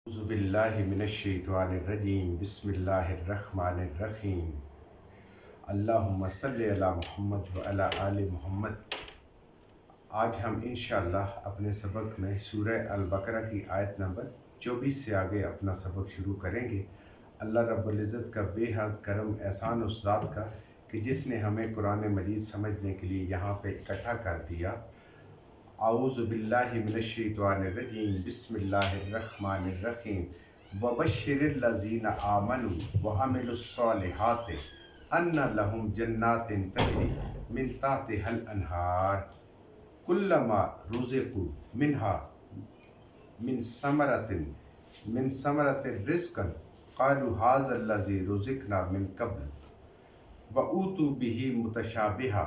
बिल्लाहिमिनश्शैतानिर्रजीम बिस्मिल्लाहिर्रहमानिर्रहीम अल्लाहुम्मा सल्लि अला मुहम्मद व अला आलि मुहम्मद। आज हम इंशाअल्लाह अपने सबक में सूरह अल बकरा की आयत नंबर 24 से आगे अपना सबक शुरू करेंगे। अल्लाह रब्बुल इज़्ज़त का बेहद करम एहसान उस ज़ात का कि जिसने हमें कुरान मजीद समझने के लिए यहाँ पे इकट्ठा कर दिया। आऊज़ु बिल्लाहि मिनश्शैतानिर्रजीम बिस्मिल्लाहिर्रहमानिर्रहीम वबश्शिरिल्लज़ीना आमनू व अमिलुस्सॉलिहाति अन्ना लहुम जन्नातिन तजरी मिन तहतिहल अनहार कुल्लमा रुज़िक़ू मिन्हा मिन समरतिर रिज़्क़न क़ालू हाज़ाल्लज़ी रुज़िक़ना मिन क़ब्ल व ऊतू बिही मुतशाबिहा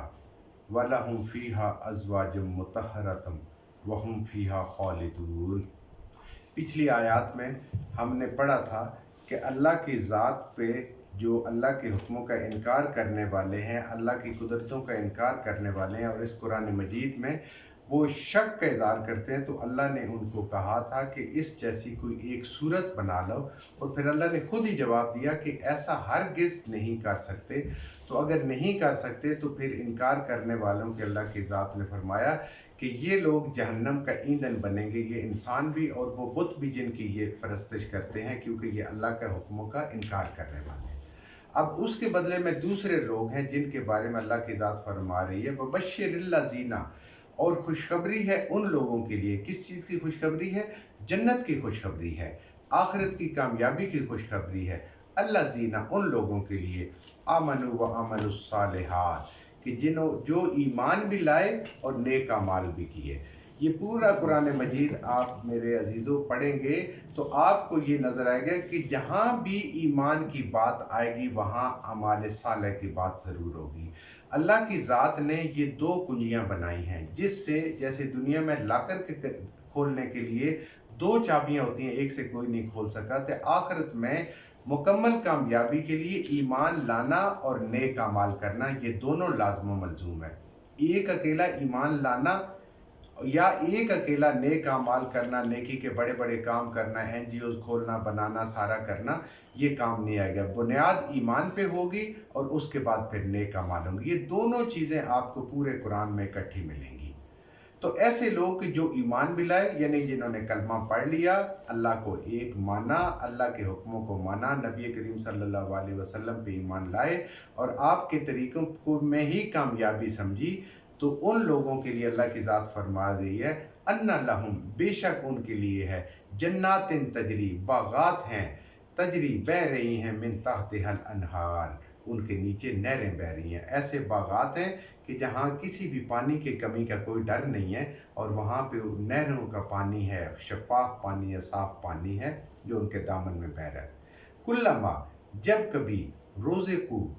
वलहुम फ़ीहा अज़वाजुम मुतहहरतुम वहुम फ़ीहा खालिदून। पिछली आयत में हमने पढ़ा था कि अल्लाह की ज़ात पे जो अल्लाह के हुक्मों का इनकार करने वाले हैं, अल्लाह की कुदरतों का इनकार करने वाले हैं और इस कुरान मजीद में वो शक का इज़हार करते हैं, तो अल्लाह ने उनको कहा था कि इस जैसी कोई एक सूरत बना लो, और फिर अल्लाह ने खुद ही जवाब दिया कि ऐसा हरगिज़ नहीं कर सकते। तो अगर नहीं कर सकते तो फिर इनकार करने वालों के अल्लाह की ज़ात ने फरमाया कि ये लोग जहन्नम का ईंधन बनेंगे, ये इंसान भी और वो बुत भी जिनकी ये परस्तिश करते हैं, क्योंकि ये अल्लाह के हुक्मों का इनकार करने वाले हैं। अब उसके बदले में दूसरे लोग हैं जिनके बारे में अल्लाह की ज़ात फरमा रही है वबश्शिरिल्लज़ीना, और खुशखबरी है उन लोगों के लिए। किस चीज़ की खुशखबरी है? जन्नत की खुशखबरी है, आखिरत की कामयाबी की खुशखबरी है। अल्लज़ीना, उन लोगों के लिए, आमनु व अमलुस्सालिहात, कि जो ईमान भी लाए और नेक अमाल भी किए। ये पूरा कुरान मजीद आप मेरे अजीज़ों पढ़ेंगे तो आपको ये नज़र आएगा कि जहाँ भी ईमान की बात आएगी वहाँ अमाल सालेह की बात ज़रूर होगी। अल्लाह की ज़ात ने ये दो कुंजियाँ बनाई हैं, जिससे जैसे दुनिया में लाकर के खोलने के लिए दो चाबियाँ होती हैं, एक से कोई नहीं खोल सका, तो आखिरत में मुकम्मल कामयाबी के लिए ईमान लाना और नेक अमाल करना, ये दोनों लाज़िम मलज़ूम है। एक अकेला ईमान लाना या एक अकेला नेक अमाल करना, नेकी के बड़े बड़े काम करना, NGOs खोलना, बनाना, सारा करना, ये काम नहीं आएगा। बुनियाद ईमान पे होगी और उसके बाद फिर नेक अमाल होंगे। ये दोनों चीज़ें आपको पूरे कुरान में इकट्ठी मिलेंगी। तो ऐसे लोग जो ईमान भी लाए, यानी जिन्होंने कलमा पढ़ लिया, अल्लाह को एक माना, अल्लाह के हुक्मों को माना, नबी करीम सल्लल्लाहु अलैहि वसल्लम पे ईमान लाए और आपके तरीक़ों को में ही कामयाबी समझी, तो उन लोगों के लिए अल्लाह की ज़ात फरमा रही है अन्ना लहुम, बेशक उनके लिए है, जन्नातिन तजरी, बागात हैं, तजरी बह रही हैं, मिन तहतिहल अनहार, उनके नीचे नहरें बह रही हैं। ऐसे बागात हैं कि जहाँ किसी भी पानी की कमी का कोई डर नहीं है, और वहाँ पे नहरों का पानी है, शफाफ पानी है, साफ पानी है जो उनके दामन में बह रहा है। कुल्लमा, जब कभी, रोज़े को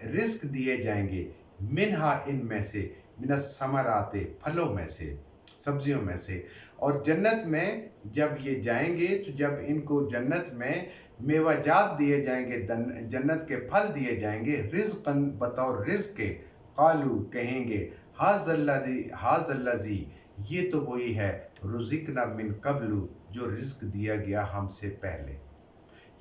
रिस्क दिए जाएंगे, मिनहा, इनमें से, मिनस समराते, फलों में से, सब्जियों में से, और जन्नत में जब ये जाएंगे तो जब इनको जन्नत में मेवाजात दिए जाएंगे, जन्नत के फल दिए जाएंगे, रिज़्क़न, बतौर रिज़्क़ के, क़ालू, कहेंगे, हाज़ल्लज़ी, ये तो वही है, रुज़िक़ना मिन क़ब्लु, जो रिज़्क़ दिया गया हमसे पहले।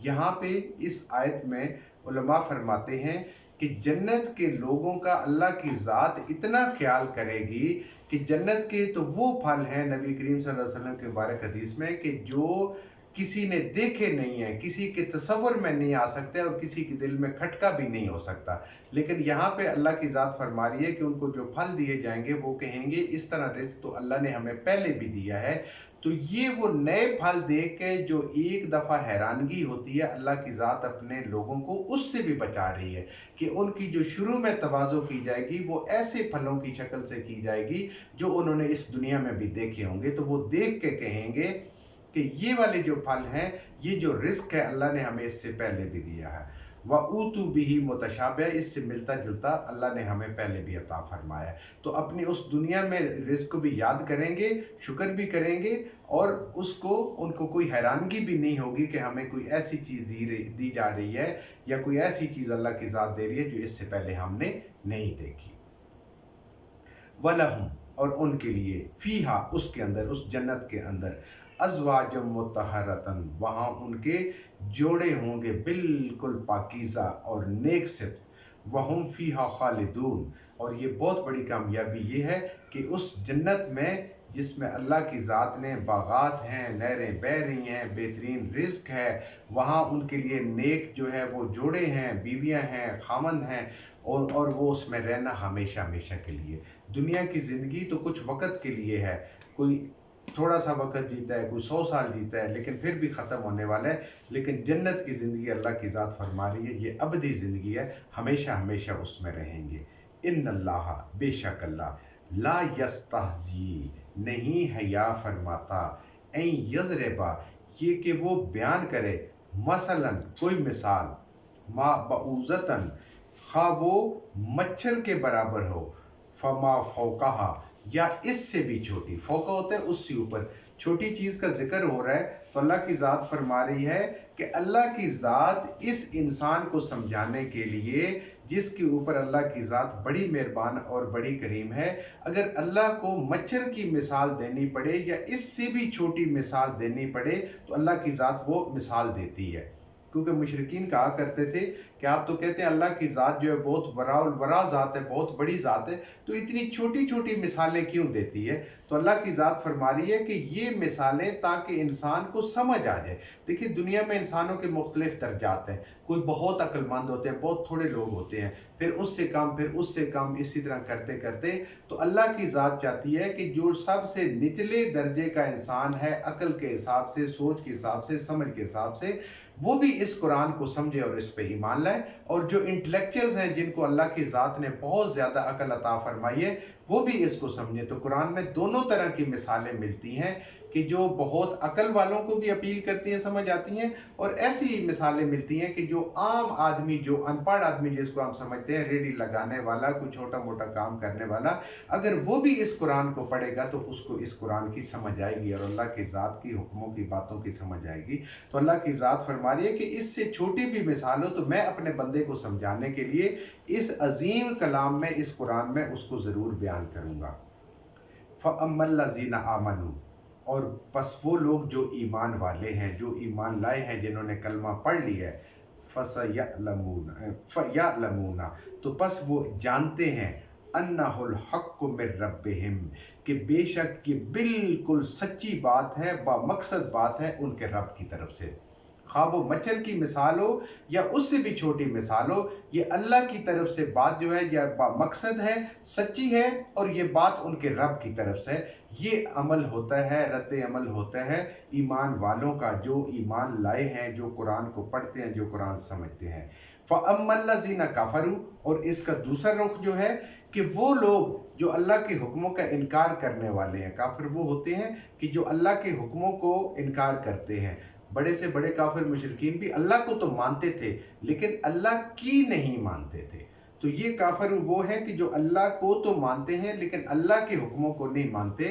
यहाँ पे इस आयत में उलमा फरमाते हैं कि जन्नत के लोगों का अल्लाह की ज़ात इतना ख्याल करेगी कि जन्नत के तो वो फल हैं, नबी करीम सल्लल्लाहु अलैहि वसल्लम के मुबारक हदीस में, कि जो किसी ने देखे नहीं है, किसी के तसव्वुर में नहीं आ सकते और किसी के दिल में खटका भी नहीं हो सकता। लेकिन यहाँ पे अल्लाह की ज़ात फरमा रही है कि उनको जो फल दिए जाएंगे वो कहेंगे इस तरह रिज़्क़ तो अल्लाह ने हमें पहले भी दिया है। तो ये वो नए फल देख के जो एक दफ़ा हैरानगी होती है, अल्लाह की ज़ात अपने लोगों को उससे भी बचा रही है कि उनकी जो शुरू में तवाज़ो की जाएगी वो ऐसे फलों की शक्ल से की जाएगी जो उन्होंने इस दुनिया में भी देखे होंगे। तो वो देख के कहेंगे कि ये वाले जो फल हैं, ये जो रिज़्क़ है, अल्लाह ने हमें इससे पहले भी दिया है। व ऊतू बिही मुतशाबिह, इससे मिलता जुलता अल्लाह ने हमें पहले भी अता फरमाया। तो अपनी उस दुनिया में रिज़्क़ को भी याद करेंगे, शुक्र भी करेंगे, और उसको उनको कोई हैरानगी भी नहीं होगी कि हमें कोई ऐसी चीज़ दी जा रही है या कोई ऐसी चीज़ अल्लाह की ज़ात दे रही है जो इससे पहले हमने नहीं देखी। वलहुम, और उनके लिए, फ़ीहा, उसके अंदर, उस जन्नत के अंदर, अज़वाजम मुतहरतन, वहाँ उनके जोड़े होंगे बिल्कुल पाकीज़ा और नेक सित, वहुम फ़ीहा खालिदून, और ये बहुत बड़ी कामयाबी ये है कि उस जन्नत में जिसमें अल्लाह की ज़ात ने बागात हैं, नहरें बह रही हैं, बेहतरीन रिज़्क है, वहाँ उनके लिए नेक जो है वो जोड़े हैं, बीवियाँ हैं, खामंद हैं, और वो उसमें रहना हमेशा हमेशा के लिए। दुनिया की ज़िंदगी तो कुछ वक़्त के लिए है, कोई थोड़ा सा वक़्त जीता है, कोई 100 साल जीता है, लेकिन फिर भी ख़त्म होने वाला है। लेकिन जन्नत की ज़िंदगी अल्लाह की ज़ात फरमा रही है ये अबदी ज़िंदगी है, हमेशा हमेशा उसमें रहेंगे। इन्नल्लाह, बेशक अल्लाह, ला यस्तहज़ी, नहीं हया फरमाता, ऐ यज़रिबा, ये कि वो बयान करे, मसलन कोई मिसाल, मा बऊज़तन, खा वो मच्छर के बराबर हो, फमा फौकाहा, या इससे भी छोटी, फौका होता है उससे ऊपर, छोटी चीज़ का जिक्र हो रहा है तो अल्लाह की ज़ात फरमा रही है कि अल्लाह की ज़ात इस इंसान को समझाने के लिए जिसके ऊपर अल्लाह की ज़ात बड़ी मेहरबान और बड़ी करीम है, अगर अल्लाह को मच्छर की मिसाल देनी पड़े या इससे भी छोटी मिसाल देनी पड़े तो अल्लाह की ज़ात वो मिसाल देती है। क्योंकि मुशरिकीन कहा करते थे कि आप तो कहते हैं अल्लाह की ज़ात जो है बहुत बड़ा ज़ात है, बहुत बड़ी ज़ात है, तो इतनी छोटी छोटी मिसालें क्यों देती है? तो अल्लाह की ज़ात फरमा रही है कि ये मिसालें ताकि इंसान को समझ आ जाए। देखिए दुनिया में इंसानों के मुख्तलिफ दर्जात हैं, कोई बहुत अक्लमंद होते हैं, बहुत थोड़े लोग होते हैं, फिर उससे कम, फिर उससे कम, इसी तरह करते करते तो अल्लाह की ज़ात चाहती है कि जो सबसे निचले दर्जे का इंसान है, अकल के हिसाब से, सोच के हिसाब से, समझ के हिसाब से, वो भी इस कुरान को समझे और इस पे ईमान लाए, और जो इंटेलेक्चुअल्स हैं जिनको अल्लाह की ज़ात ने बहुत ज़्यादा अकल अता फरमाई है वो भी इसको समझे। तो कुरान में दोनों तरह की मिसालें मिलती हैं कि जो बहुत अकल वालों को भी अपील करती हैं, समझ आती हैं, और ऐसी ही मिसालें मिलती हैं कि जो आम आदमी, जो अनपढ़ आदमी जिसको हम समझते हैं रेडी लगाने वाला, कोई छोटा मोटा काम करने वाला, अगर वो भी इस कुरान को पढ़ेगा तो उसको इस कुरान की समझ आएगी और अल्लाह की ज़ात की हुक्मों की बातों की समझ आएगी। तो अल्लाह की ज़ात फरमा रही है कि इससे छोटी भी मिसाल हो तो मैं अपने बंदे को समझाने के लिए इस अजीम कलाम में, इस कुरान में उसको ज़रूर बयान करूँगा। फ़अम्मल्लज़ीना आमनू, और बस वो लोग जो ईमान वाले हैं, जो ईमान लाए हैं, जिन्होंने कलमा पढ़ लिया है, फ़यअलमूना, तो बस वो जानते हैं, अन्नहुल हक़्क़ु मिर रब्बिहिम, कि बेशक ये बिल्कुल सच्ची बात है, बामकसद बात है उनके रब की तरफ से। खा वो मच्छर की मिसाल हो या उससे भी छोटी मिसाल हो, ये अल्लाह की तरफ से बात जो है यह मकसद है, सच्ची है, और ये बात उनके रब की तरफ से। ये अमल होता है, रद्द अमल होता है ईमान वालों का, जो ईमान लाए हैं, जो कुरान को पढ़ते हैं, जो कुरान समझते हैं। फ़अम्मल्लज़ीना कफ़रू, और इसका दूसरा रुख जो है कि वो लोग जो अल्लाह के हुक्मों का इनकार करने वाले हैं। काफिर वो होते हैं कि जो अल्लाह के हुक्मों को इनकार करते हैं। बड़े से बड़े काफिर मुशरिकीन भी अल्लाह को तो मानते थे लेकिन अल्लाह की नहीं मानते थे। तो ये काफिर वो हैं कि जो अल्लाह को तो मानते हैं लेकिन अल्लाह के हुक्मों को नहीं मानते।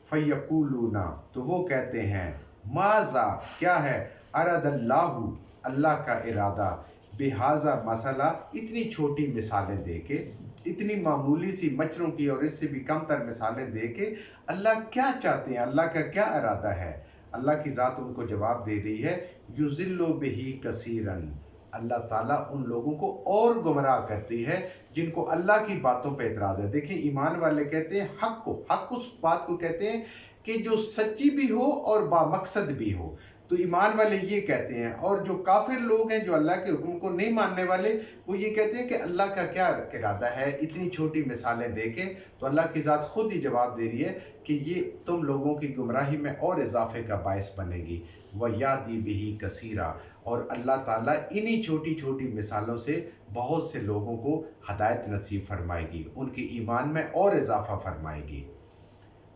फ़यक़ूलूना, तो वो कहते हैं, माज़ा, क्या है, अरदल्लाहु, अल्लाह का इरादा, बेहाजा मसला, इतनी छोटी मिसालें दे के, इतनी मामूली सी मच्छरों की और इससे भी कम तर मिसालें दे के अल्लाह क्या चाहते हैं, अल्लाह का क्या इरादा है। अल्लाह की ज़ात उनको जवाब दे रही है, युज़िल्लु बिही कसीरन, अल्लाह ताला उन लोगों को और गुमराह करती है जिनको अल्लाह की बातों पे एतराज़ है। देखिए ईमान वाले कहते हैं हक को, हक उस बात को कहते हैं कि जो सच्ची भी हो और बामकसद भी हो। तो ईमान वाले ये कहते हैं, और जो काफिर लोग हैं, जो अल्लाह के हुक्म को नहीं मानने वाले, वो ये कहते हैं कि अल्लाह का क्या इरादा है इतनी छोटी मिसालें दे के। तो अल्लाह की ज़ात खुद ही जवाब दे रही है कि ये तुम लोगों की गुमराही में और इजाफे का बायस बनेगी। वयादी बिही कसीरा, और अल्लाह ताला इन्हीं छोटी छोटी मिसालों से बहुत से लोगों को हदायत नसीब फरमाएगी, उनके ईमान में और इजाफा फरमाएगी।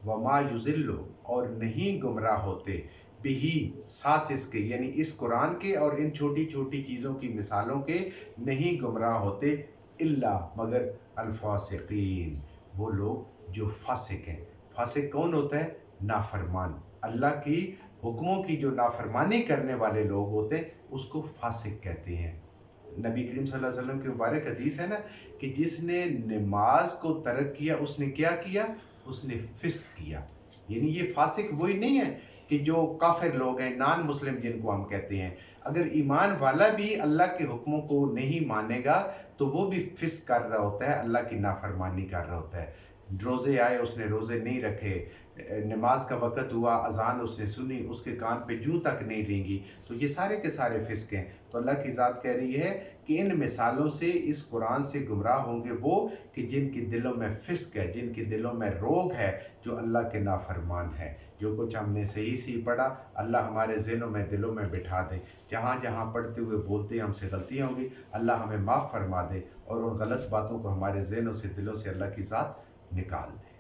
वमा युज़िल्लु, और नहीं गुमराह होते, बिही, साथ इसके, यानी इस कुरान के और इन छोटी छोटी चीज़ों की मिसालों के नहीं गुमराह होते, इल्ला, मगर अल्फासिकीन, वो लोग जो फासिक हैं। फासिक कौन होता है? नाफरमान, अल्लाह की हुक्मों की जो नाफरमानी करने वाले लोग होते हैं उसको फासिक कहते हैं। नबी करीम सल्लल्लाहु अलैहि वसल्लम की मुबारक हदीस है ना कि जिसने नमाज को तर्क किया उसने क्या किया? उसने फिस्क किया। यानी ये फासिक वही नहीं है کہ جو کافر لوگ ہیں، نان مسلم جن کو ہم کہتے ہیں، اگر ایمان والا بھی اللہ کے حکموں کو نہیں مانے گا تو وہ بھی فسق کر رہا ہوتا ہے، اللہ کی نافرمانی کر رہا ہوتا ہے۔ روزے آئے، اس نے روزے نہیں رکھے، نماز کا وقت ہوا، اذان اس نے سنی، اس کے کان پہ جوں تک نہیں رینگی، تو یہ سارے کے سارے فسق ہیں۔ تو اللہ کی ذات کہہ رہی ہے کہ ان مثالوں سے، اس قرآن سے گمراہ ہوں گے وہ کہ جن کے دلوں میں فسق ہے، جن کے دلوں میں روگ ہے، جو اللہ کے نافرمان ہے۔ جو کچھ ہم نے صحیح پڑھا، اللہ ہمارے ذہنوں میں، دلوں میں بٹھا دے۔ جہاں جہاں پڑھتے ہوئے بولتے ہم سے غلطیاں ہوں گی، اللہ ہمیں معاف فرما دے، اور ان غلط باتوں کو ہمارے ذہنوں سے، دلوں سے اللہ کی ذات نکال دے۔